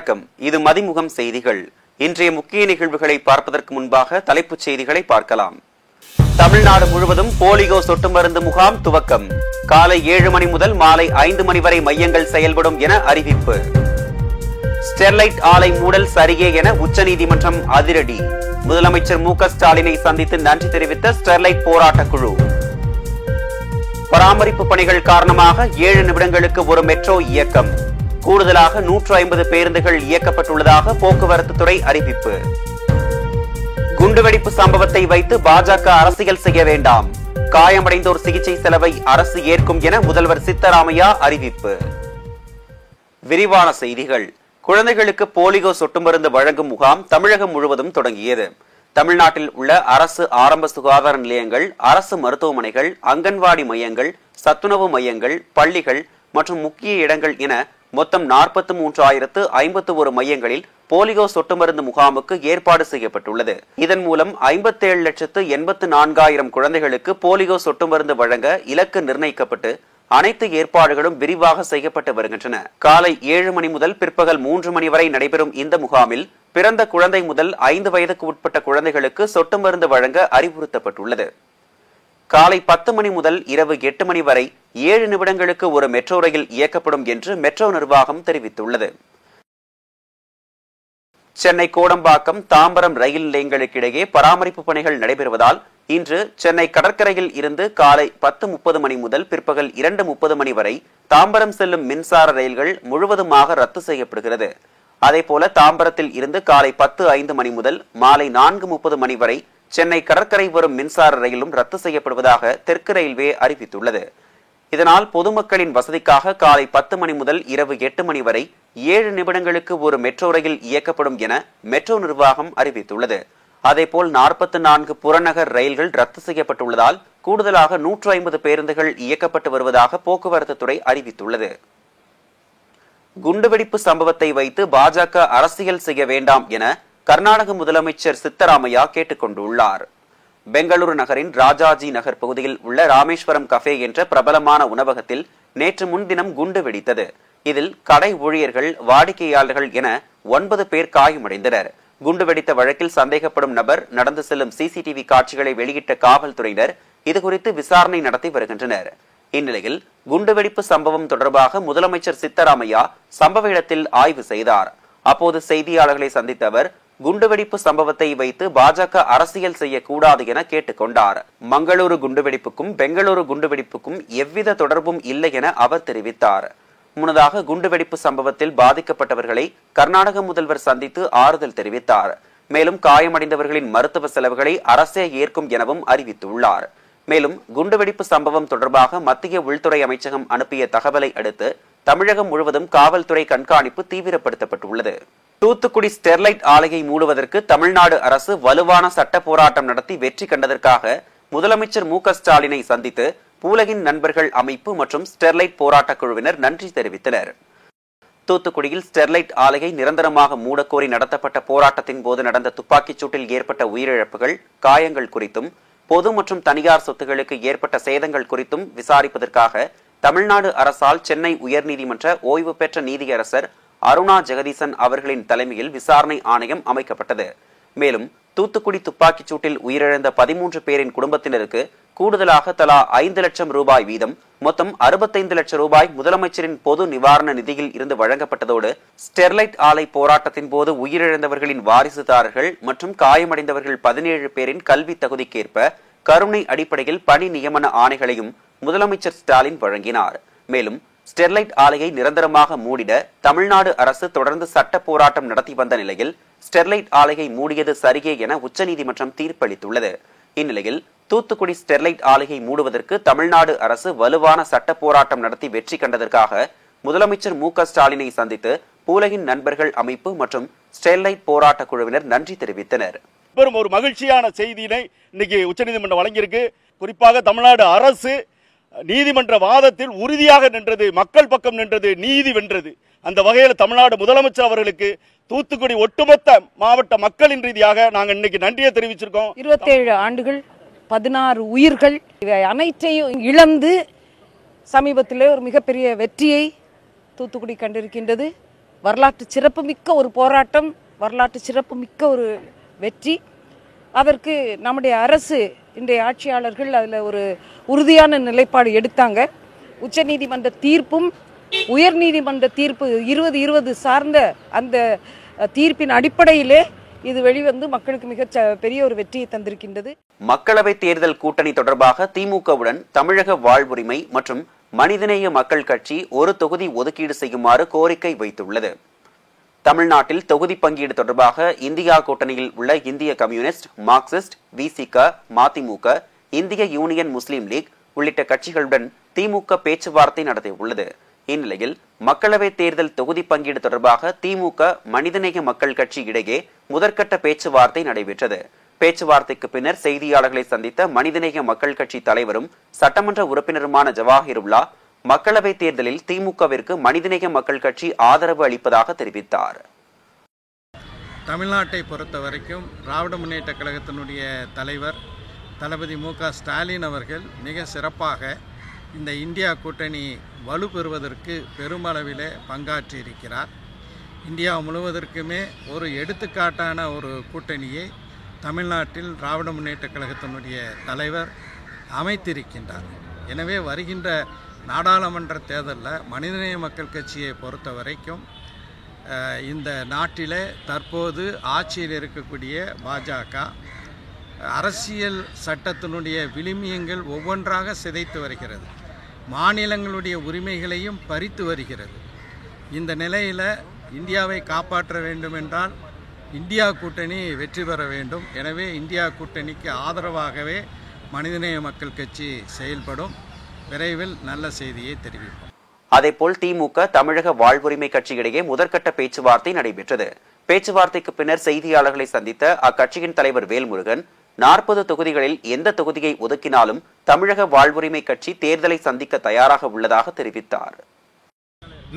வணக்கம். இது மதிமுகம் செய்திகள். இன்றைய முக்கிய நிகழ்வுகளை பார்ப்பதற்கு முன்பாக தலைப்புச் செய்திகளை பார்க்கலாம். தமிழ்நாடு முழுவதும் போலியோ சொட்டு மருந்து முகாம் துவக்கம். காலை 7 மணி முதல் மாலை 5 மணி வரை மையங்கள் செயல்படும் என அறிவிப்பு. ஸ்டெர்லைட் ஆலை மூடல் சரியே என உச்சநீதிமன்றம் அதிரடி. முதலமைச்சர் மு.க. ஸ்டாலினை சந்தித்து நன்றி தெரிவித்த ஸ்டெர்லைட் போராட்டக் குழு. பராமரிப்பு பணிகள் காரணமாக 7 நிமிடங்களுக்கு ஒரு மெட்ரோ இயக்கம். கூடுதலாக 150 பேருந்துகள் இயக்கப்பட்டுள்ளதாக போக்குவரத்து துறை அறிவிப்பு. குண்டுவெடிப்பு சம்பவத்தை வைத்து பாஜக அரசியல் செய்ய வேண்டாம். காயமடைந்தோர் சிகிச்சை செலவை அரசு ஏற்கும் என முதல்வர் சித்தராமையா அறிவிப்பு. விரிவான செய்திகள். குழந்தைகளுக்கு போலியோ சொட்டு மருந்து வழங்கும் முகாம் தமிழகம் முழுவதும் தொடங்கியது. தமிழ்நாட்டில் உள்ள அரசு ஆரம்ப சுகாதார நிலையங்கள், அரசு மருத்துவமனைகள், அங்கன்வாடி மையங்கள், சத்துணவு மையங்கள், பள்ளிகள் மற்றும் முக்கிய இடங்கள் என மொத்தம் 43,051 மையங்களில் போலியோ சொட்டு மருந்து முகாமுக்கு ஏற்பாடு செய்யப்பட்டுள்ளது. இதன் மூலம் 57,84,000 குழந்தைகளுக்கு போலியோ சொட்டு மருந்து வழங்க இலக்கு நிர்ணயிக்கப்பட்டு அனைத்து ஏற்பாடுகளும் விரிவாக செய்யப்பட்டு வருகின்றன. காலை 7 மணி முதல் பிற்பகல் 3 மணி வரை நடைபெறும் இந்த முகாமில் பிறந்த குழந்தை முதல் 5 வயதுக்கு உட்பட்ட குழந்தைகளுக்கு சொட்டு மருந்து வழங்க அறிவுறுத்தப்பட்டுள்ளது. காலை 10 மணி முதல் இரவு 8 மணி வரை 7 நிமிடங்களுக்கு ஒரு மெட்ரோ ரயில் இயக்கப்படும் என்று மெட்ரோ நிர்வாகம் தெரிவித்துள்ளது. சென்னை கோடம்பாக்கம், தாம்பரம் ரயில் நிலையங்களுக்கிடையே பராமரிப்பு பணிகள் நடைபெறுவதால் இன்று சென்னை கடற்கரையில் இருந்து காலை 10:30 மணி முதல் பிற்பகல் 2:30 மணி வரை தாம்பரம் செல்லும் மின்சார ரயில்கள் முழுவதுமாக ரத்து செய்யப்படுகிறது. அதேபோல தாம்பரத்தில் இருந்து காலை 10:05 மணி முதல் மாலை 4:30 மணி வரை சென்னை கடற்கரை வரும் மின்சார ரயிலும் ரத்து செய்யப்படுவதாக தெற்கு ரயில்வே அறிவித்துள்ளது. இதனால் பொதுமக்களின் வசதிக்காக காலை 10 மணி முதல் இரவு 8 மணி வரை 7 நிமிடங்களுக்கு ஒரு மெட்ரோ ரயில் இயக்கப்படும் என மெட்ரோ நிர்வாகம் அறிவித்துள்ளது. அதேபோல் 44 புறநகர் ரயில்கள் ரத்து செய்யப்பட்டுள்ளதால் கூடுதலாக 150 பேருந்துகள் இயக்கப்பட்டு வருவதாக போக்குவரத்து துறை அறிவித்துள்ளது. குண்டுவெடிப்பு சம்பவத்தை வைத்து பாஜக அரசியல் செய்ய வேண்டாம் என கர்நாடக முதலமைச்சர் சித்தராமையா கேட்டுக் கொண்டுள்ளார். பெங்களூரு நகரின் ராஜாஜி நகர் பகுதியில் உள்ள ராமேஸ்வரம் கஃபே என்ற பிரபலமான உணவகத்தில் நேற்று முன்தினம் குண்டு வெடித்தது. இதில் கடை ஊழியர்கள், வாடிக்கையாளர்கள் என 9 பேர் காயமடைந்தனர். குண்டு வெடித்த வழக்கில் சந்தேகப்படும் நபர் நடந்து செல்லும் சிசிடிவி காட்சிகளை வெளியிட்ட காவல்துறையினர் இதுகுறித்து விசாரணை நடத்தி வருகின்றனர். இந்நிலையில் குண்டுவெடிப்பு சம்பவம் தொடர்பாக முதலமைச்சர் சித்தராமையா சம்பவ இடத்தில் ஆய்வு செய்தார். அப்போது செய்தியாளர்களை சந்தித்த அவர் குண்டுவெடிப்பு சம்பவத்தை வைத்து பாஜக அரசியல் செய்யக்கூடாது என கேட்டுக் கொண்டார். மங்களூரு குண்டுவெடிப்புக்கும் பெங்களூரு குண்டுவெடிப்புக்கும் எவ்வித தொடர்பும் இல்லை என அவர் தெரிவித்தார். முன்னதாக குண்டுவெடிப்பு சம்பவத்தில் பாதிக்கப்பட்டவர்களை கர்நாடக முதல்வர் சந்தித்து ஆறுதல் தெரிவித்தார். மேலும் காயமடைந்தவர்களின் மருத்துவ செலவுகளை அரசே ஏற்கும் எனவும் அறிவித்துள்ளார். மேலும் குண்டுவெடிப்பு சம்பவம் தொடர்பாக மத்திய உள்துறை அமைச்சகம் அனுப்பிய தகவலை அடுத்து தமிழகம் முழுவதும் காவல்துறை கண்காணிப்பு தீவிரப்படுத்தப்பட்டுள்ளது. தூத்துக்குடி ஸ்டெர்லைட் ஆலையை மூடுவதற்கு தமிழ்நாடு அரசு வலுவான சட்ட போராட்டம் நடத்தி வெற்றி கண்டதற்காக முதலமைச்சர் மு.க. ஸ்டாலினை சந்தித்து பூலகின் நண்பர்கள் அமைப்பு மற்றும் ஸ்டெர்லைட் போராட்டக் குழுவினர் நன்றி தெரிவித்தனர். தூத்துக்குடியில் ஸ்டெர்லைட் ஆலையை நிரந்தரமாக மூடக்கோரி நடத்தப்பட்ட போராட்டத்தின் போது நடந்த துப்பாக்கிச் சூட்டில் ஏற்பட்ட உயிரிழப்புகள், காயங்கள் குறித்தும் பொது மற்றும் தனியார் சொத்துகளுக்கு ஏற்பட்ட சேதங்கள் குறித்தும் விசாரிப்பதற்காக தமிழ்நாடு அரசால் சென்னை உயர்நீதிமன்ற ஓய்வு பெற்ற நீதியரசர் அருணா ஜெகதீசன் அவர்களின் தலைமையில் விசாரணை ஆணையம் அமைக்கப்பட்டது. மேலும் தூத்துக்குடி துப்பாக்கிச் சூட்டில் உயிரிழந்த 13 பேரின் குடும்பத்தினருக்கு கூடுதலாக தலா 5 லட்சம் ரூபாய் வீதம் மொத்தம் 65 லட்சம் ரூபாய் முதலமைச்சரின் பொது நிவாரண நிதியில் இருந்து வழங்கப்பட்டதோடு ஸ்டெர்லைட் ஆலை போராட்டத்தின் போது உயிரிழந்தவர்களின் வாரிசுதாரர்கள் மற்றும் காயமடைந்தவர்கள் 17 பேரின் கல்வி தகுதிக்கேற்ப கருணை அடிப்படையில் பணி நியமன ஆணைகளையும் முதலமைச்சர் ஸ்டாலின் வழங்கினார். மேலும் ஸ்டெர்லைட் ஆலையை நிரந்தரமாக மூடிட தமிழ்நாடு அரசு தொடர்ந்து சட்ட போராட்டம் நடத்தி வந்த நிலையில் ஸ்டெர்லைட் ஆலையை மூடியது சரியே என உச்சநீதிமன்றம் தீர்ப்பளித்துள்ளது. இந்நிலையில் தூத்துக்குடி ஸ்டெர்லைட் ஆலையை மூடுவதற்கு தமிழ்நாடு அரசு வலுவான சட்ட போராட்டம் நடத்தி வெற்றி கண்டதற்காக முதலமைச்சர் மு.க. ஸ்டாலினை சந்தித்து பூலகின் நண்பர்கள் அமைப்பு மற்றும் ஸ்டெர்லைட் போராட்டக் குழுவினர் நன்றி தெரிவித்தனர். பெரும் ஒரு மகிழ்ச்சியான செய்தியினை இன்னைக்கு உச்சநீதிமன்றம் வழங்கியிருக்கு. குறிப்பாக தமிழ்நாடு அரசு நீதிமன்ற வாதத்தில் உறுதியாக நின்றது, மக்கள் பக்கம் நின்றது, நீதி வென்றது. அந்த வகையில் தமிழ்நாடு முதலமைச்சர் அவர்களுக்கு தூத்துக்குடி ஒட்டுமொத்த மாவட்ட மக்களின் ரீதியாக நாங்கள் இன்னைக்கு நன்றியை தெரிவிச்சிருக்கோம். 27 ஆண்டுகள் 16 உயிர்கள் இவை அனைத்தையும் இழந்து சமீபத்திலே ஒரு மிகப்பெரிய வெற்றியை தூத்துக்குடி கண்டிருக்கின்றது. வரலாற்று சிறப்புமிக்க ஒரு போராட்டம், வரலாற்று சிறப்புமிக்க ஒரு வெற்றி. அதற்கு நம்முடைய அரசு, இன்றைய ஆட்சியாளர்கள் அதில் ஒரு உறுதியான நிலைப்பாடு எடுத்தாங்க. உச்சநீதிமன்ற தீர்ப்பும் உயர்நீதிமன்ற தீர்ப்பு 2020 சார்ந்த அந்த தீர்ப்பின் அடிப்படையிலே இது வெளிவந்து மக்களுக்கு மிக பெரிய ஒரு வெற்றியை தந்திருக்கின்றது. மக்களவை தேர்தல் கூட்டணி தொடர்பாக திமுகவுடன் தமிழக வாழ்வுரிமை மற்றும் மனிதநேய மக்கள் கட்சி ஒரு தொகுதி ஒதுக்கீடு செய்யுமாறு கோரிக்கை வைத்துள்ளது. தமிழ்நாட்டில் தொகுதி பங்கீடு தொடர்பாக இந்தியா கூட்டணியில் உள்ள இந்திய கம்யூனிஸ்ட், மார்க்சிஸ்ட், விசிக, மதிமுக, இந்திய யூனியன் முஸ்லீம் லீக் உள்ளிட்ட கட்சிகளுடன் திமுக பேச்சுவார்த்தை நடத்தியுள்ளது. இந்நிலையில் மக்களவை தேர்தல் தொகுதி பங்கீடு தொடர்பாக திமுக மனிதநேய மக்கள் கட்சி இடையே முதற்கட்ட பேச்சுவார்த்தை நடைபெற்றது. பேச்சுவார்த்தைக்கு பின்னர் செய்தியாளர்களை சந்தித்த மனிதநேய மக்கள் கட்சி தலைவரும் சட்டமன்ற உறுப்பினருமான ஜவாஹிருல்லா மக்களவை தேர்தலில் திமுகவிற்கு மனிதநேய மக்கள் கட்சி ஆதரவு அளிப்பதாக தெரிவித்தார். தமிழ்நாட்டை பொறுத்த வரைக்கும் திராவிட முன்னேற்ற கழகத்தினுடைய தலைவர் தளபதி மு.க. ஸ்டாலின் அவர்கள் மிக சிறப்பாக இந்த இந்தியா கூட்டணி வலுப்பெறுவதற்கு பெருமளவில் பங்காற்றியிருக்கிறார். இந்தியா முழுவதற்குமே ஒரு எடுத்துக்காட்டான ஒரு கூட்டணியை தமிழ்நாட்டில் திராவிட முன்னேற்ற கழகத்தினுடைய தலைவர் அமைத்திருக்கின்றார். எனவே வருகின்ற நாடாளுமன்ற தேர்தலில் மனிதநேய மக்கள் கட்சியை பொறுத்த வரைக்கும் இந்த நாட்டில் தற்போது ஆட்சியில் இருக்கக்கூடிய பாஜக அரசியல் சட்டத்தினுடைய விழுமியங்கள் ஒவ்வொன்றாக சிதைத்து வருகிறது. மாநிலங்களுடைய உரிமைகளையும் பறித்து வருகிறது. இந்த நிலையில் இந்தியாவை காப்பாற்ற வேண்டும் என்றால் இந்தியா கூட்டணி வெற்றி பெற வேண்டும். எனவே இந்தியா கூட்டணிக்கு ஆதரவாகவே மனிதநேய மக்கள் கட்சி செயல்படும். விரைவில் நல்ல செய்தியை தெரிவிப்போம். அதேபோல் திமுக தமிழக வாழ்வுரிமை கட்சியிடையே முதற்கட்ட பேச்சுவார்த்தை நடைபெற்றது. பேச்சுவார்த்தைக்கு பின்னர் செய்தியாளர்களை சந்தித்த அக்கட்சியின் தலைவர் வேல்முருகன் 40 தொகுதிகளில் எந்த தொகுதியை ஒதுக்கினாலும் தமிழக வாழ்வுரிமை கட்சி தேர்தலை சந்திக்க தயாராக உள்ளதாக தெரிவித்தார்.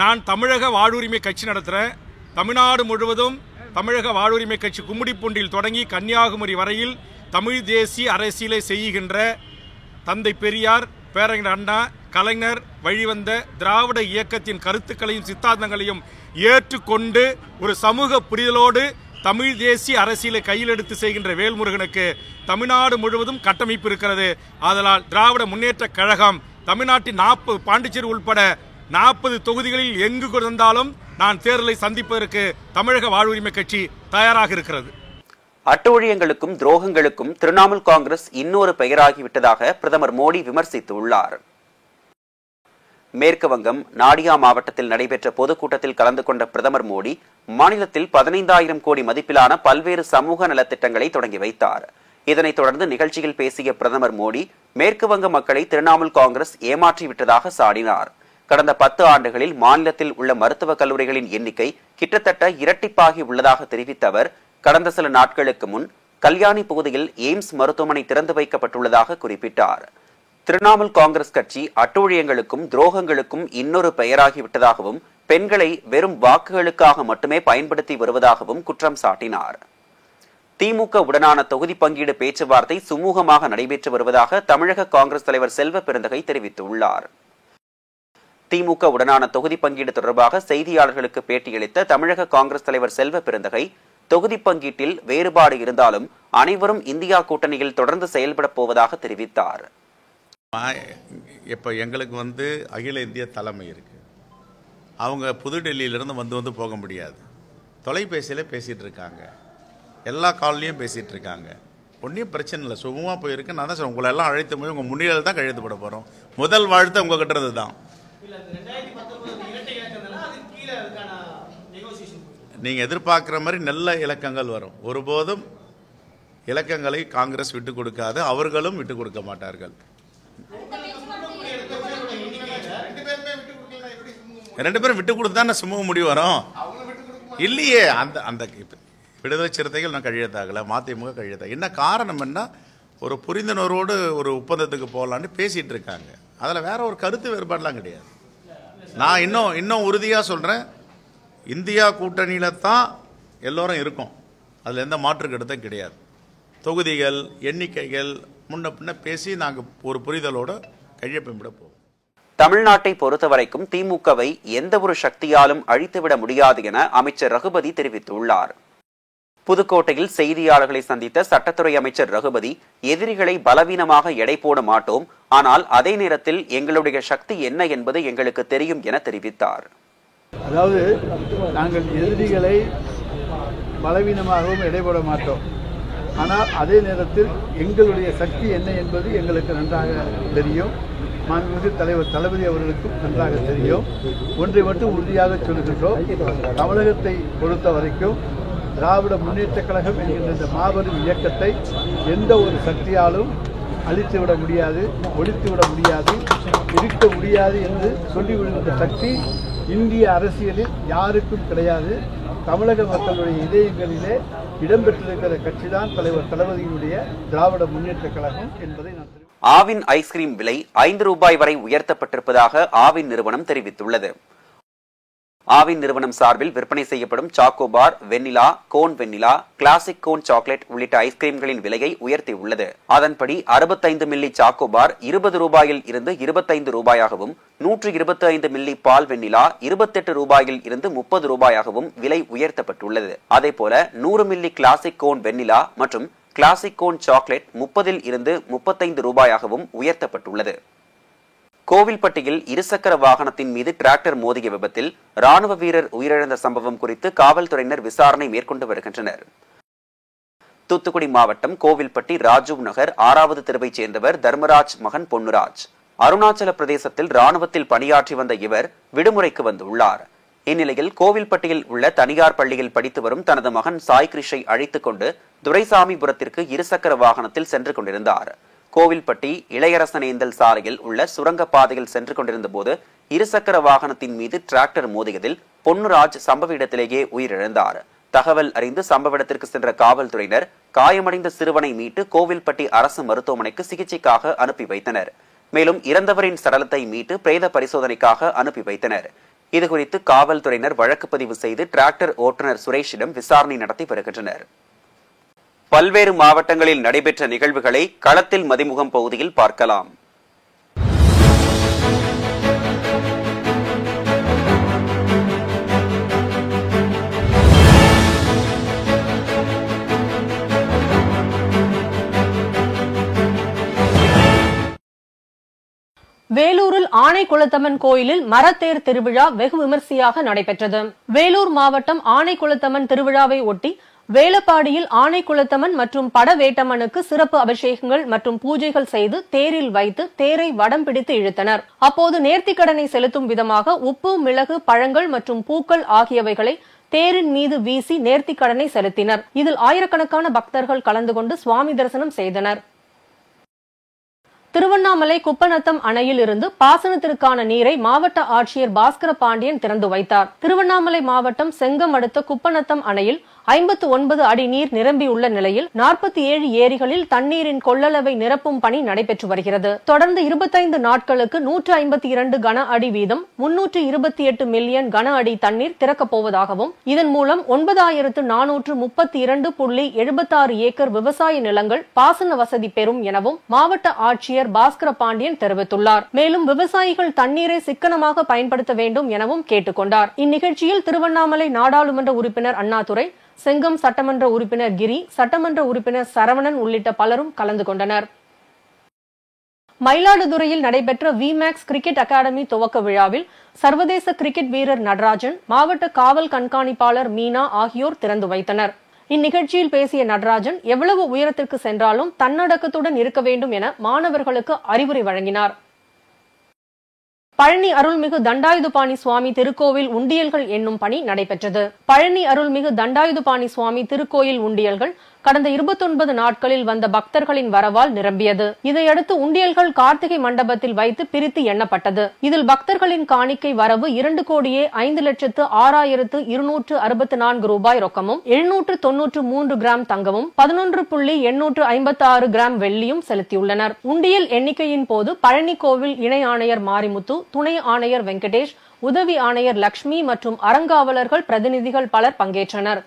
நான் தமிழக வாழ்வுரிமை கட்சி நடத்துகிறேன். தமிழ்நாடு முழுவதும் தமிழக வாழ்வுரிமை கட்சி கும்மிடிப்பூண்டில் தொடங்கி கன்னியாகுமரி வரையில் தமிழ் தேசிய அரசியலை செய்கின்ற தந்தை பெரியார், பேரறிஞர் அண்ணா, கலைஞர் வழிவந்த திராவிட இயக்கத்தின் கருத்துக்களையும் சித்தாந்தங்களையும் ஏற்றுக்கொண்டு ஒரு சமூக புரிதலோடு தமிழ் தேசிய அரசியலை கையில் எடுத்து செய்கின்ற வேல்முருகனுக்கு தமிழ்நாடு முழுவதும் கட்டமைப்பு இருக்கிறது. ஆதலால் திராவிட முன்னேற்ற கழகம் தமிழ்நாட்டின் 40 பாண்டிச்சேரி உள்பட 40 தொகுதிகளில் எங்கு இருந்தாலும் நான் தேர்தலை சந்திப்பதற்கு தமிழக வாழ்வுரிமை கட்சி தயாராக இருக்கிறது. அட்டூழியங்களுக்கும் துரோகங்களுக்கும் திரிணாமுல் காங்கிரஸ் இன்னொரு பெயராகிவிட்டதாக பிரதமர் மோடி விமர்சித்துள்ளார். மேற்கு வங்கம் நாடியா மாவட்டத்தில் நடைபெற்ற பொதுக்கூட்டத்தில் கலந்து கொண்ட பிரதமர் மோடி மாநிலத்தில் 15,000 கோடி மதிப்பிலான பல்வேறு சமூக நலத்திட்டங்களை தொடங்கி வைத்தார். இதனைத் தொடர்ந்து நிகழ்ச்சியில் பேசிய பிரதமர் மோடி மேற்கு வங்க மக்களை திரிணாமுல் காங்கிரஸ் ஏமாற்றிவிட்டதாக சாடினார். கடந்த 10 ஆண்டுகளில் மாநிலத்தில் உள்ள மருத்துவக் கல்லூரிகளின் எண்ணிக்கை கிட்டத்தட்ட இரட்டிப்பாகி உள்ளதாக தெரிவித்த அவர் கடந்த சில நாட்களுக்கு முன் கல்யாணி பகுதியில் எய்ம்ஸ் மருத்துவமனை திறந்து வைக்கப்பட்டுள்ளதாக குறிப்பிட்டார். திரிணாமுல் காங்கிரஸ் கட்சி அட்டூழியங்களுக்கும் துரோகங்களுக்கும் இன்னொரு பெயராகிவிட்டதாகவும் பெண்களை வெறும் வாக்குகளுக்காக மட்டுமே பயன்படுத்தி வருவதாகவும் குற்றம் சாட்டினார். திமுக உடனான தொகுதி பங்கீடு பேச்சுவார்த்தை சுமூகமாக நடைபெற்று வருவதாக தமிழக காங்கிரஸ் தலைவர் செல்வ பெருந்தகை தெரிவித்துள்ளார். திமுக உடனான தொகுதி பங்கீடு தொடர்பாக செய்தியாளர்களுக்கு பேட்டியளித்த தமிழக காங்கிரஸ் தலைவர் செல்வ பெருந்தகை தொகுதி பங்கீட்டில் வேறுபாடு இருந்தாலும் அனைவரும் இந்தியா கூட்டணியில் தொடர்ந்து செயல்பட போவதாக தெரிவித்தார். இப்போ எங்களுக்கு அகில இந்திய தலைமை இருக்கு. அவங்க புதுடெல்லியிலிருந்து வந்து போக முடியாது. தொலைபேசியில் பேசிகிட்டு இருக்காங்க, எல்லா கால்லையும் பேசிகிட்டு இருக்காங்க. ஒன்றும் பிரச்சனை இல்லை, சுகமாக போயிருக்கு. நான் தான் சொல்ல உங்களை எல்லாம் அழைத்து போய் உங்கள் முன்னிலையில் தான் கையெழுத்துப்பட போகிறோம். முதல் வாழ்த்து உங்கள் கிட்டது தான். நீங்கள் எதிர்பார்க்குற மாதிரி நல்ல இலக்கங்கள் வரும். ஒருபோதும் இலக்கங்களை காங்கிரஸ் விட்டு கொடுக்காது, அவர்களும் விட்டு கொடுக்க மாட்டார்கள். 2 பேரும் விட்டு கொடுத்தா சுமூக முடிவு வரும் இல்லையே. அந்த விடுதலை சிறுத்தைகள் நான் கையெழுத்தாகலை, மதிமுக கையெழுத்தாக. என்ன காரணம் என்ன, ஒரு புரிந்துணர்வோடு ஒரு ஒப்பந்தத்துக்கு போகலான்னு பேசிகிட்டு இருக்காங்க. அதில் வேற ஒரு கருத்து வேறுபாடெலாம் கிடையாது. நான் இன்னும் உறுதியாக சொல்கிறேன், இந்தியா கூட்டணியில் தான் எல்லோரும் இருக்கும். அதில் எந்த மாற்று கருத்தும் கிடையாது. தொகுதிகள் எண்ணிக்கைகள் முன்ன பின்ன பேசி நாங்கள் ஒரு புரிதலோடு கையொப்பமிட போவோம். தமிழ்நாட்டை பொறுத்தவரைக்கும் திமுகவை எந்த ஒரு சக்தியாலும் அழித்துவிட முடியாது என அமைச்சர் ரகுபதி தெரிவித்துள்ளார். புதுக்கோட்டையில் செய்தியாளர்களை சந்தித்த சட்டத்துறை அமைச்சர் ரகுபதி, எதிரிகளை பலவீனமாக எடை போட மாட்டோம், ஆனால் அதே நேரத்தில் எங்களுடைய சக்தி என்ன என்பது எங்களுக்கு தெரியும் என தெரிவித்தார். அதாவது நாங்கள் எதிரிகளை பலவீனமாகவும் எடை போட மாட்டோம், ஆனால் அதே நேரத்தில் எங்களுடைய சக்தி என்ன என்பது எங்களுக்கு நன்றாக தெரியும். மாண்புமிகு தலைவர் தளபதி அவர்களுக்கும் நன்றாக தெரியும். ஒன்றை மட்டும் உறுதியாக சொல்லுகின்றோம், தமிழகத்தை பொறுத்த வரைக்கும் திராவிட முன்னேற்றக் கழகம் என்கின்ற இந்த மாபெரும் இயக்கத்தை எந்த ஒரு சக்தியாலும் அழித்துவிட முடியாது, ஒழித்துவிட முடியாது, இருக்க முடியாது என்று சொல்லிவிடுகின்ற சக்தி இந்திய அரசியலில் யாருக்கும் கிடையாது. தமிழக மக்களுடைய இதயங்களிலே இடம்பெற்றிருக்கிற கட்சிதான் தலைவர் தளபதியினுடைய திராவிட முன்னேற்றக் கழகம் என்பதை நான் ஆவின் ஐஸ்கிரீம் விலை 5 ரூபாய் வரை உயர்த்தப்பட்டிருப்பதாக ஆவின் நிறுவனம் தெரிவித்துள்ளது. ஆவின் நிறுவனம் சார்பில் விற்பனை செய்யப்படும் சாக்கோபார், வெண்ணிலா, கோன் வெண்ணிலா, கிளாசிக் கோன் சாக்லேட் உள்ளிட்ட ஐஸ்கிரீம்களின் விலையை உயர்த்தியுள்ளது. அதன்படி 65 மில்லி சாக்கோபார் 20 ரூபாயில் இருந்து 25 ரூபாயாகவும், 125 மில்லி பால் வெண்ணிலா 28 ரூபாயில் இருந்து 30 ரூபாயாகவும் விலை உயர்த்தப்பட்டுள்ளது. அதேபோல 100 மில்லி கிளாசிக் கோன் வெண்ணிலா மற்றும் கிளாசிக் கோன் சாக்லேட் 30 இருந்து 35 ரூபாயாகவும் உயர்த்தப்பட்டுள்ளது. கோவில்பட்டியில் இருசக்கர வாகனத்தின் மீது டிராக்டர் மோதிய விபத்தில் ராணுவ வீரர் உயிரிழந்த சம்பவம் குறித்து காவல்துறையினர் விசாரணை மேற்கொண்டு வருகின்றனர். தூத்துக்குடி மாவட்டம் கோவில்பட்டி ராஜீவ் நகர் 6வது தெருவைச் சேர்ந்தவர் தர்மராஜ் மகன் பொன்னுராஜ். அருணாச்சல பிரதேசத்தில் ராணுவத்தில் பணியாற்றி வந்த இவர் விடுமுறைக்கு வந்துள்ளார். இந்நிலையில் கோவில்பட்டியில் உள்ள தனியார் பள்ளியில் படித்து வரும் தனது மகன் சாய் கிரிஷை அழைத்துக் கொண்டு துரைசாமிபுரத்திற்கு இருசக்கர வாகனத்தில் சென்று கொண்டிருந்தார். கோவில்பட்டி இளையரசனேந்தல் சாலையில் உள்ள சுரங்கப்பாதையில் சென்று கொண்டிருந்த போது இருசக்கர வாகனத்தின் மீது டிராக்டர் மோதியதில் பொன்னுராஜ் சம்பவ இடத்திலேயே உயிரிழந்தார். தகவல் அறிந்து சம்பவ இடத்திற்கு சென்ற காவல்துறையினர் காயமடைந்த சிறுவனை மீட்டு கோவில்பட்டி அரசு மருத்துவமனைக்கு சிகிச்சைக்காக அனுப்பி வைத்தனர். மேலும் இறந்தவரின் சடலத்தை மீட்டு பிரேத பரிசோதனைக்காக அனுப்பி வைத்தனர். இதுகுறித்து காவல்துறையினர் வழக்கு பதிவு செய்து டிராக்டர் ஓட்டுநர் சுரேஷிடம் விசாரணை நடத்தி வருகின்றனர். பல்வேறு மாவட்டங்களில் நடைபெற்ற நிகழ்வுகளை களத்தில் மதிமுகம் பகுதியில் பார்க்கலாம். வேலூரில் ஆனைக்குளத்தம்மன் கோயிலில் மரத்தேர் திருவிழா வெகு விமர்சையாக நடைபெற்றது. வேலூர் மாவட்டம் ஆனைக்குளத்தம்மன் திருவிழாவை ஒட்டி வேலப்பாடியில் ஆனைக்குளத்தம்மன் மற்றும் படவேட்டம்மனுக்கு சிறப்பு அபிஷேகங்கள் மற்றும் பூஜைகள் செய்து தேரில் வைத்து தேரை வடம் பிடித்து இழுத்தனர். அப்போது நேர்த்திக்கடனை செலுத்தும் விதமாக உப்பு, மிளகு, பழங்கள் மற்றும் பூக்கள் ஆகியவைகளை தேரின் மீது வீசி நேர்த்திக்கடனை செலுத்தினர். இதில் ஆயிரக்கணக்கான பக்தர்கள் கலந்து கொண்டு சுவாமி தரிசனம் செய்தனர். திருவண்ணாமலை குப்பநத்தம் அணையில் இருந்து பாசனத்திற்கான நீரை மாவட்ட ஆட்சியர் பாஸ்கர பாண்டியன் திறந்து வைத்தார். திருவண்ணாமலை மாவட்டம் செங்கம் அடுத்த குப்பநத்தம் அணையில் 59 அடி நீர் நிரம்பியுள்ள நிலையில் 47 ஏரிகளில் தண்ணீரின் கொள்ளளவை நிரப்பும் பணி நடைபெற்று வருகிறது. தொடர்ந்து 25 நாட்களுக்கு 152 கன அடி வீதம் 328 மில்லியன் கன அடி தண்ணீர் திறக்கப் போவதாகவும், இதன் மூலம் 9432.76 ஏக்கர் விவசாய நிலங்கள் பாசன வசதி பெறும் எனவும் மாவட்ட ஆட்சியர் பாஸ்கர பாண்டியன் தெரிவித்துள்ளார். மேலும் விவசாயிகள் தண்ணீரை சிக்கனமாக பயன்படுத்த வேண்டும் எனவும் கேட்டுக்கொண்டார். இந்நிகழ்ச்சியில் திருவண்ணாமலை நாடாளுமன்ற உறுப்பினர் அண்ணாதுரை, செங்கம் சட்டமன்ற உறுப்பினர் கிரி, சட்டமன்ற உறுப்பினர் சரவணன் உள்ளிட்ட பலரும் கலந்து கொண்டனர். மயிலாடுதுறையில் நடைபெற்ற விமேக்ஸ் கிரிக்கெட் அகாடமி துவக்க விழாவில் சர்வதேச கிரிக்கெட் வீரர் நடராஜன், மாவட்ட காவல் கண்காணிப்பாளர் மீனா ஆகியோர் திறந்து வைத்தனர். இந்நிகழ்ச்சியில் பேசிய நடராஜன், எவ்வளவு உயரத்திற்கு சென்றாலும் தன்னடக்கத்துடன் இருக்க வேண்டும் என மாணவர்களுக்கு அறிவுரை வழங்கினார். பழனி அருள்மிகு தண்டாயுதபாணி சுவாமி திருக்கோவில் உண்டியல்கள் என்னும் பணி நடைபெற்றது. பழனி அருள்மிகு தண்டாயுதபாணி சுவாமி திருக்கோயில் உண்டியல்கள் கடந்த 29 நாட்களில் வந்த பக்தர்களின் வரவால் நிரம்பியது. இதையடுத்து உண்டியல்கள் கார்த்திகை மண்டபத்தில் வைத்து பிரித்து எண்ணப்பட்டது. இதில் பக்தர்களின் காணிக்கை வரவு 2,05,6264 ரூபாய் ரொக்கமும், 793 கிராம் தங்கமும், 11.856 கிராம் வெள்ளியும் செலுத்தியுள்ளனர். உண்டியல் எண்ணிக்கையின் போது பழனி கோவில் இணை ஆணையர் மாரிமுத்து, துணை ஆணையர் வெங்கடேஷ், உதவி ஆணையர் லட்சுமி மற்றும் அறங்காவலர்கள் பிரதிநிதிகள் பலர் பங்கேற்றனர்.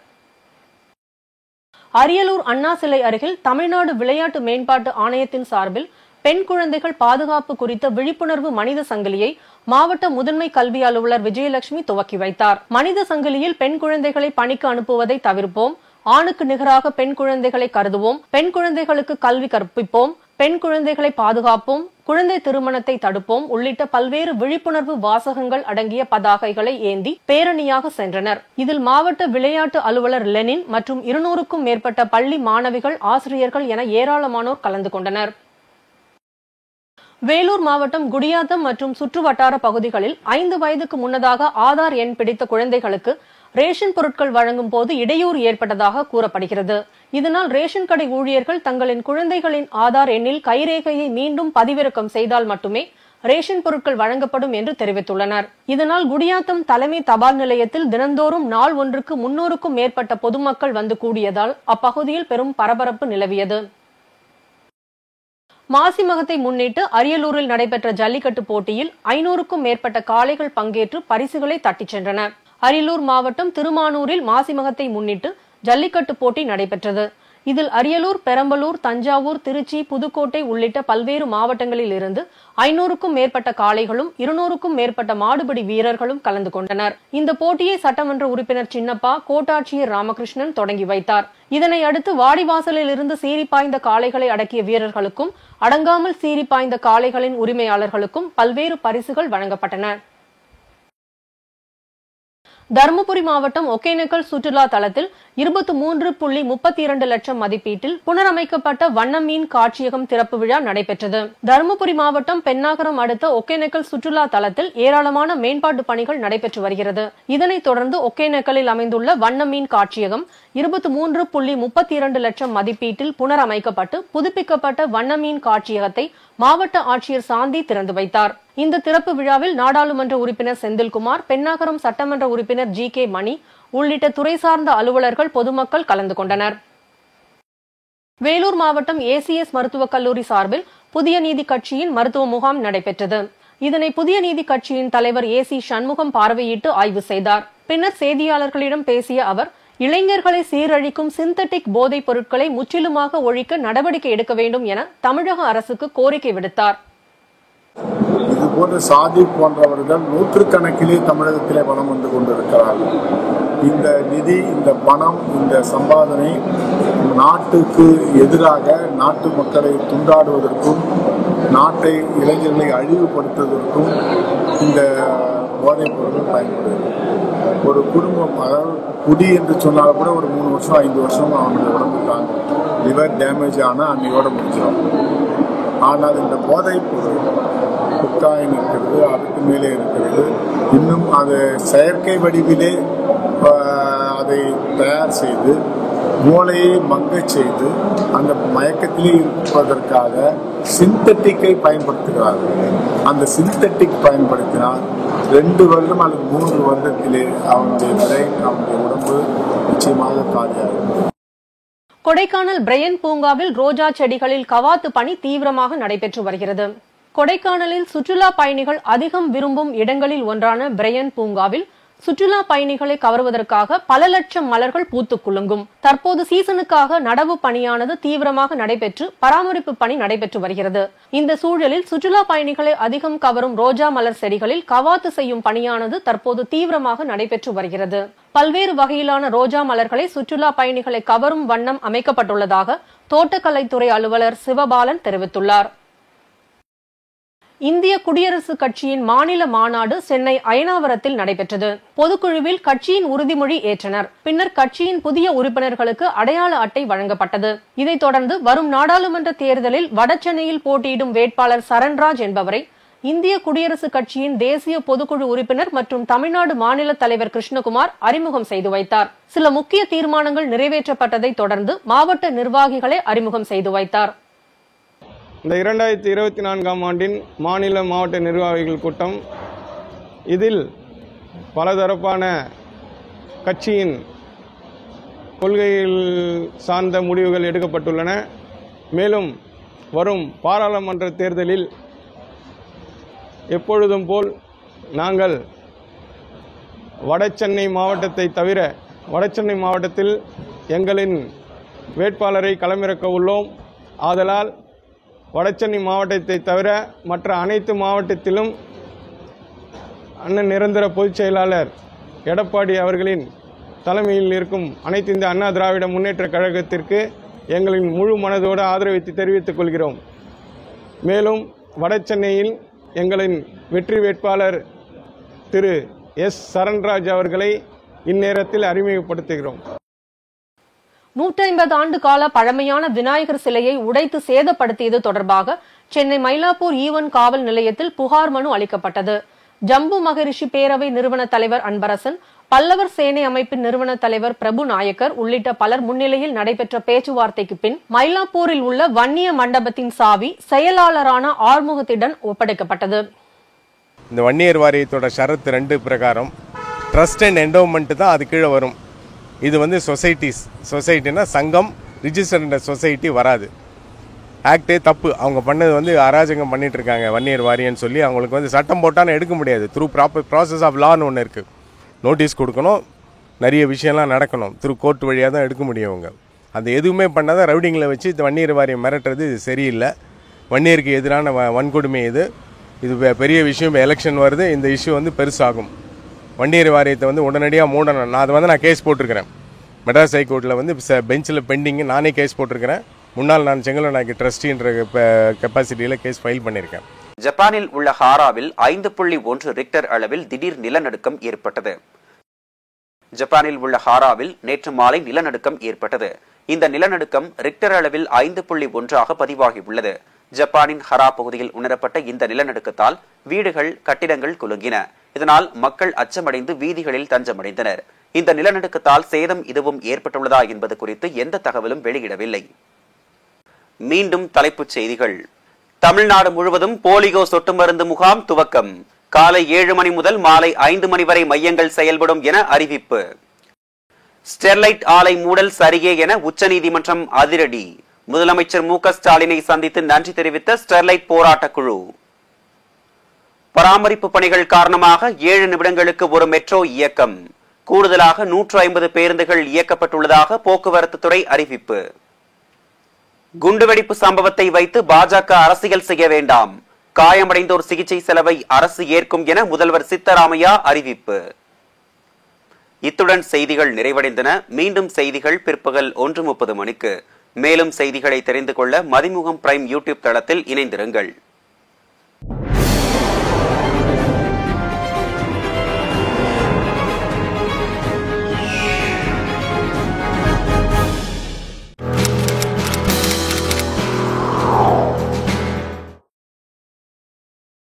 அரியலூர் அண்ணா சிலை அருகில் தமிழ்நாடு விளையாட்டு மேம்பாட்டு ஆணையத்தின் சார்பில் பெண் குழந்தைகள் பாதுகாப்பு குறித்த விழிப்புணர்வு மனித சங்கிலியை மாவட்ட முதன்மை கல்வி அலுவலர் விஜயலட்சுமி துவக்கி வைத்தார். மனித சங்கிலியில் பெண் குழந்தைகளை பணிக்கு அனுப்புவதை தவிர்ப்போம், ஆணுக்கு நிகராக பெண் குழந்தைகளை கருதுவோம், பெண் குழந்தைகளுக்கு கல்வி கற்பிப்போம், பெண் குழந்தைகளை பாதுகாப்போம், குழந்தை திருமணத்தை தடுப்போம் உள்ளிட்ட பல்வேறு விழிப்புணர்வு வாசகங்கள் அடங்கிய பதாகைகளை ஏந்தி பேரணியாக சென்றனர். இதில் மாவட்ட விளையாட்டு அலுவலர் லெனின் மற்றும் 200க்கும் மேற்பட்ட பள்ளி மாணவிகள், ஆசிரியர்கள் என ஏராளமானோர் கலந்து கொண்டனர். வேலூர் மாவட்டம் குடியாத்தம் மற்றும் சுற்றுவட்டார பகுதிகளில் 5 வயதுக்கு முன்னதாக ஆதார் எண் பிடித்த குழந்தைகளுக்கு ரேஷன் பொருட்கள் வழங்கும் போது இடையூறு ஏற்பட்டதாக கூறப்படுகிறது. இதனால் ரேஷன் கடை ஊழியர்கள் தங்களின் குழந்தைகளின் ஆதார் எண்ணில் கைரேகையை மீண்டும் பதிவிறக்கம் செய்தால் மட்டுமே ரேஷன் பொருட்கள் வழங்கப்படும் என்று தெரிவித்துள்ளனர். இதனால் குடியாத்தம் தலைமை தபால் நிலையத்தில் தினந்தோறும் நாள் ஒன்றுக்கு 300க்கும் மேற்பட்ட பொதுமக்கள் வந்து கூடியதால் அப்பகுதியில் பெரும் பரபரப்பு நிலவியது. மாசி மகத்தை முன்னிட்டு அரியலூரில் நடைபெற்ற ஜல்லிக்கட்டு போட்டியில் 500க்கும் மேற்பட்ட காளைகள் பங்கேற்று பரிசுகளை தட்டிச் சென்றன. அரியலூர் மாவட்டம் திருமானூரில் மாசி மகத்தை முன்னிட்டு ஜல்லிக்கட்டு போட்டி நடைபெற்றது. இதில் அரியலூர், பெரம்பலூர், தஞ்சாவூர், திருச்சி, புதுக்கோட்டை உள்ளிட்ட பல்வேறு மாவட்டங்களில் இருந்து 500க்கும் மேற்பட்ட காளைகளும் 200க்கும் மேற்பட்ட மாடுபிடி வீரர்களும் கலந்து கொண்டனர். இந்த போட்டியை சட்டமன்ற உறுப்பினர் சின்னப்பா, கோட்டாட்சியர் ராமகிருஷ்ணன் தொடங்கி வைத்தார். இதனை அடுத்து வாடிவாசலில் இருந்து சீறி பாய்ந்த காளைகளை அடக்கிய வீரர்களுக்கும் அடங்காமல் சீறி பாய்ந்த காளைகளின் உரிமையாளர்களுக்கும் பல்வேறு பரிசுகள் வழங்கப்பட்டன. தருமபுரி மாவட்டம் ஒகேனக்கல் சுற்றுலா தலத்தில் 23.32 லட்சம் மதிப்பீட்டில் புனரமைக்கப்பட்ட வண்ண மீன் காட்சியகம் திறப்பு விழா நடைபெற்றது. தருமபுரி மாவட்டம் பென்னாகரம் அடுத்த ஒகேனக்கல் சுற்றுலா தலத்தில் ஏராளமான மேம்பாட்டு பணிகள் நடைபெற்று வருகிறது. இதனைத் தொடர்ந்து ஒகேனக்கலில் அமைந்துள்ள வண்ண மீன் காட்சியகம் 23.32 லட்சம் மதிப்பீட்டில் புனரமைக்கப்பட்டு புதுப்பிக்கப்பட்ட வண்ண மீன் காட்சியகத்தை மாவட்ட ஆட்சியர் சாந்தி திறந்து வைத்தார். இந்த திறப்பு விழாவில் நாடாளுமன்ற உறுப்பினர் செந்தில்குமார், பென்னாகரம் சட்டமன்ற உறுப்பினர் GK மணி உள்ளிட்ட துறை சார்ந்த அலுவலர்கள், பொதுமக்கள் கலந்து கொண்டனர். வேலூர் மாவட்டம் ACS மருத்துவக் கல்லூரி சார்பில் புதிய நீதி கட்சியின் மருத்துவ முகாம் நடைபெற்றது. இதனை புதிய நீதி கட்சியின் தலைவர் AC சண்முகம் பார்வையிட்டு ஆய்வு செய்தார். பின்னர் செய்தியாளர்களிடம் பேசிய அவர், இளைஞர்களை சீரழிக்கும் சிந்தட்டிக் போதைப் பொருட்களை முற்றிலுமாக ஒழிக்க நடவடிக்கை எடுக்க வேண்டும் என தமிழக அரசுக்கு கோரிக்கை விடுத்தார். இதுபோன்ற சாதி போன்றவர்கள் நூற்றுக்கணக்கிலே தமிழகத்திலே வளம் வந்து கொண்டிருக்கிறார்கள். இந்த நிதி, இந்த பணம், இந்த சம்பாதனை நாட்டுக்கு எதிராக நாட்டு மக்களை துண்டாடுவதற்கும் நாட்டை இளைஞர்களை அழிவுபடுத்துவதற்கும் இந்த போதைப் பொருட்கள் பயன்படுகிறது. ஒரு குடும்பம், அதாவது குடி என்று சொன்னால் கூட ஒரு 3 வருஷம் 5 வருஷம் அவனுடைய உடம்புக்காங்க லிவர் டேமேஜ் ஆனால் அன்னையோட முடிஞ்சிடும். ஆனால் இந்த போதைப் பொருள் குட்டாயின் இருக்கிறது, அதுக்கு மேலே இருக்கிறது. இன்னும் அது செயற்கை வடிவிலே அதை தயார் செய்து மூளையை மங்கச் செய்து அந்த மயக்கத்திலே இருப்பதற்காக சிந்தட்டிக்கை பயன்படுத்துகிறார்கள். அந்த சிந்தட்டிக் பயன்படுத்தினால் 2 வருடம் அல்லது 3 வருடத்திலே அவனுடைய பிரெயின், அவனுடைய உடம்பு நிச்சயமாக காலியாகும். கொடைக்கானல் பிரையன் பூங்காவில் ரோஜா செடிகளில் கவாத்து பணி தீவிரமாக நடைபெற்று வருகிறது. கொடைக்கானலில் சுற்றுலா பயணிகள் அதிகம் விரும்பும் இடங்களில் ஒன்றான பிரையன் பூங்காவில் சுற்றுலா பயணிகளை கவர்வதற்காக பல லட்சம் மலர்கள் பூத்து குலுங்கும். தற்போது சீசனுக்காக நடவு பணியானது தீவிரமாக நடைபெற்று பராமரிப்பு பணி நடைபெற்று வருகிறது. இந்த சூழலில் சுற்றுலா பயணிகளை அதிகம் கவரும் ரோஜா மலர் செடிகளில் கவாத்து செய்யும் பணியானது தற்போது தீவிரமாக நடைபெற்று வருகிறது. பல்வேறு வகையிலான ரோஜா மலர்களை சுற்றுலா பயணிகளை கவரும் வண்ணம் அமைக்கப்பட்டுள்ளதாக தோட்டக்கலைத்துறை அலுவலர் சிவபாலன் தெரிவித்துள்ளார். இந்திய குடியரசுக் கட்சியின் மாநில மாநாடு சென்னை அயனாவரத்தில் நடைபெற்றது. பொதுக்குழுவில் கட்சியின் உறுதிமொழி ஏற்றனர். பின்னர் கட்சியின் புதிய உறுப்பினர்களுக்கு அடையாள அட்டை வழங்கப்பட்டது. இதைத் தொடர்ந்து வரும் நாடாளுமன்ற தேர்தலில் வடசென்னையில் போட்டியிடும் வேட்பாளர் சரண்ராஜ் என்பவரை இந்திய குடியரசுக் கட்சியின் தேசிய பொதுக்குழு உறுப்பினர் மற்றும் தமிழ்நாடு மாநில தலைவர் கிருஷ்ணகுமார் அறிமுகம் செய்து வைத்தார். சில முக்கிய தீர்மானங்கள் நிறைவேற்றப்பட்டதை தொடர்ந்து மாவட்ட நிர்வாகிகளை அறிமுகம் செய்து வைத்தார். இந்த 2024ஆம் ஆண்டின் மாநில மாவட்ட நிர்வாகிகள் கூட்டம், இதில் பலதரப்பான கட்சியின் கொள்கைகள் சார்ந்த முடிவுகள் எடுக்கப்பட்டுள்ளன. மேலும் வரும் பாராளுமன்ற தேர்தலில் எப்பொழுதும் போல் நாங்கள் வடசென்னை மாவட்டத்தை தவிர வடசென்னை மாவட்டத்தில் எங்களின் வேட்பாளரை களமிறக்க உள்ளோம். ஆதலால் வடசென்னை மாவட்டத்தை தவிர மற்ற அனைத்து மாவட்டத்திலும் அண்ணன் நிரந்தர பொதுச் செயலாளர் எடப்பாடி அவர்களின் தலைமையில் இருக்கும் அனைத்து இந்த அண்ணா திராவிட முன்னேற்ற கழகத்திற்கு எங்களின் முழு மனதோடு ஆதரவை தெரிவித்துக் கொள்கிறோம். மேலும் வடசென்னையில் எங்களின் வெற்றி வேட்பாளர் திரு எஸ் சரண்ராஜ் அவர்களை இந்நேரத்தில் அறிமுகப்படுத்துகிறோம். 150 ஆண்டு கால பழமையான விநாயகர் சிலையை உடைத்து சேதப்படுத்தியது தொடர்பாக சென்னை மயிலாப்பூர் ஈவன் காவல் நிலையத்தில் புகார் மனு அளிக்கப்பட்டது. ஜம்பு மகரிஷி பேரவை நிறுவன தலைவர் அன்பரசன், பல்லவர் சேனை அமைப்பின் நிறுவன தலைவர் பிரபு நாயக்கர் உள்ளிட்ட பலர் முன்னிலையில் நடைபெற்ற பேச்சுவார்த்தைக்கு பின் மயிலாப்பூரில் உள்ள வன்னிய மண்டபத்தின் சாவி செயலாளரான ஆறுமுகத்திடம் ஒப்படைக்கப்பட்டது. இந்த வன்னியர் வாரியத்தோட ஷரத்து 2 பிரகாரம் ட்ரஸ்ட் அண்ட் என்டோமெண்ட் தான் அது கீழே வரும். இது வந்து சொசைட்டினா சங்கம், ரிஜிஸ்டர்ட் சொசைட்டி வராது. ஆக்டே தப்பு. அவங்க பண்ணது வந்து அராஜகம் பண்ணிட்டு இருக்காங்க வன்னியர் வாரியன்னு சொல்லி. அவங்களுக்கு வந்து சட்டம் போட்டான்னு எடுக்க முடியாது. த்ரூ ப்ராப்பர் ப்ராசஸ் ஆஃப் லான்னு ஒன்று இருக்குது. நோட்டீஸ் கொடுக்கணும், நிறைய விஷயம்லாம் நடக்கணும். த்ரூ கோர்ட் வழியாக தான் எடுக்க முடியும். அவங்க அது எதுவுமே பண்ணாதான் ரவுடிங்களை வச்சு இந்த வன்னியர் வாரியம் மிரட்டுறது இது சரியில்லை. வன்னியருக்கு எதிரான வன்கொடுமை இது பெரிய விஷயம். எலெக்ஷன் வருது, இந்த இஷ்யூ வந்து பெருசாகும். வன்னியர் வாரியத்தை வந்து உடனடியாக மூடணும். நான் கேஸ் போட்டிருக்கிறேன். மெட்ராஸ் ஹைகோர்ட்டில் வந்து பெஞ்சில் பெண்டிங். நானே கேஸ் போட்டிருக்கிறேன். முன்னாள் நான் செங்கல்நாயக்கு ட்ரஸ்டின்ற கெப்பாசிட்டியில் கேஸ் ஃபைல் பண்ணியிருக்கேன். ஜப்பானில் உள்ள ஹாராவில் 5.1 ரிக்டர் அளவில் திடீர் நிலநடுக்கம் ஏற்பட்டது. ஜப்பானில் உள்ள ஹாராவில் நேற்று மாலை நிலநடுக்கம் ஏற்பட்டது. இந்த நிலநடுக்கம் ரிக்டர் அளவில் 5.1 பதிவாகியுள்ளது. ஜப்பானின் ஹரா பகுதியில் உணரப்பட்ட இந்த நிலநடுக்கத்தால் வீடுகள், கட்டிடங்கள் குலுங்கின. இதனால் மக்கள் அச்சமடைந்து வீதிகளில் தஞ்சமடைந்தனர். இந்த நிலநடுக்கத்தால் சேதம் எதுவும் ஏற்பட்டுள்ளதா என்பது குறித்து எந்த தகவலும் வெளியிடவில்லை. மீண்டும் தலைப்புச் செய்திகள். தமிழ்நாடு முழுவதும் போலியோ சொட்டு மருந்து முகாம் துவக்கம். காலை 7 மணி முதல் மாலை 5 மணி வரை மையங்கள் செயல்படும் என அறிவிப்பு. ஸ்டெர்லைட் ஆலை மூடல் சரியே என உச்சநீதிமன்றம் அதிரடி. முதலமைச்சர் மு க ஸ்டாலினை சந்தித்து நன்றி தெரிவித்த ஸ்டெர்லைட் போராட்ட குழு. பராமரிப்பு பணிகள் காரணமாக 7 நிமிடங்களுக்கு ஒரு மெட்ரோ இயக்கம். கூடுதலாக 150 பேருந்துகள் இயக்கப்பட்டுள்ளதாக போக்குவரத்து துறை அறிவிப்பு. குண்டுவெடிப்பு சம்பவத்தை வைத்து பாஜக அரசியல் செய்ய வேண்டாம். காயமடைந்தோர் சிகிச்சை செலவை அரசு ஏற்கும் என முதல்வர் சித்தராமையா அறிவிப்பு. இத்துடன் செய்திகள் நிறைவடைந்தன. மீண்டும் செய்திகள் பிற்பகல் 1:30 மணிக்கு. மேலும் செய்திகளை தெரிந்து கொள்ள மதிமுகம் பிரைம் யூடியூப் தளத்தில் இணைந்திருங்கள்.